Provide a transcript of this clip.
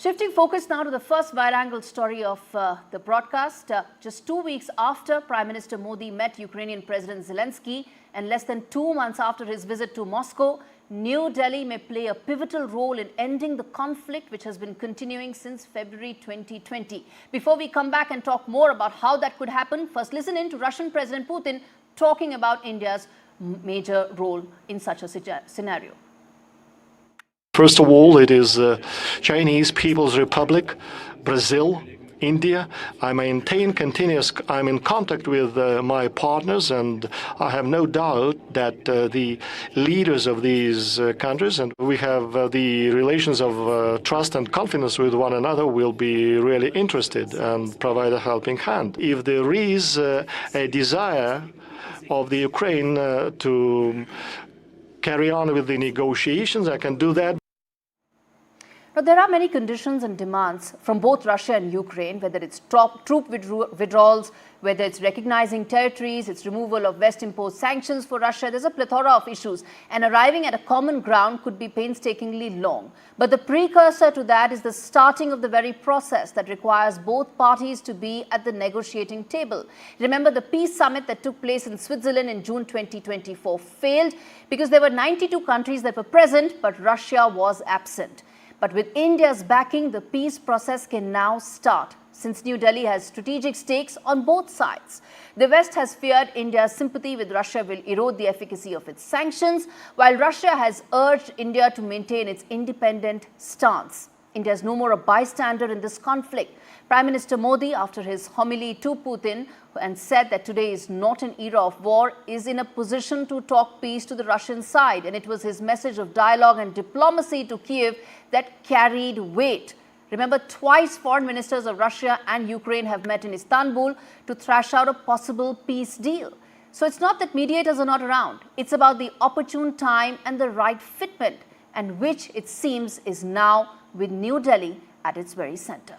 Shifting focus now to the first wide-angle story of the broadcast. Just 2 weeks after Prime Minister Modi met Ukrainian President Zelensky and less than 2 months after his visit to Moscow, New Delhi may play a pivotal role in ending the conflict which has been continuing since February 2020. Before we come back and talk more about how that could happen, first listen in to Russian President Putin talking about India's major role in such a scenario. First of all, it is Chinese People's Republic, Brazil, India. I'm in contact with my partners, and I have no doubt that the leaders of these countries, and we have the relations of trust and confidence with one another, will be really interested and provide a helping hand. If there is a desire of the Ukraine to carry on with the negotiations, I can do that. Now, there are many conditions and demands from both Russia and Ukraine, whether it's troop withdrawals, whether it's recognizing territories, it's removal of West-imposed sanctions for Russia. There's a plethora of issues, and arriving at a common ground could be painstakingly long. But the precursor to that is the starting of the very process that requires both parties to be at the negotiating table. Remember, the peace summit that took place in Switzerland in June 2024 failed because there were 92 countries that were present, but Russia was absent. But with India's backing, the peace process can now start, since New Delhi has strategic stakes on both sides. The West has feared India's sympathy with Russia will erode the efficacy of its sanctions, while Russia has urged India to maintain its independent stance. India is no more a bystander in this conflict. Prime Minister Modi, after his homily to Putin, and said that today is not an era of war, is in a position to talk peace to the Russian side. And it was his message of dialogue and diplomacy to Kiev that carried weight. Remember, twice foreign ministers of Russia and Ukraine have met in Istanbul to thrash out a possible peace deal. So it's not that mediators are not around. It's about the opportune time and the right fitment, and which it seems is now with New Delhi at its very center.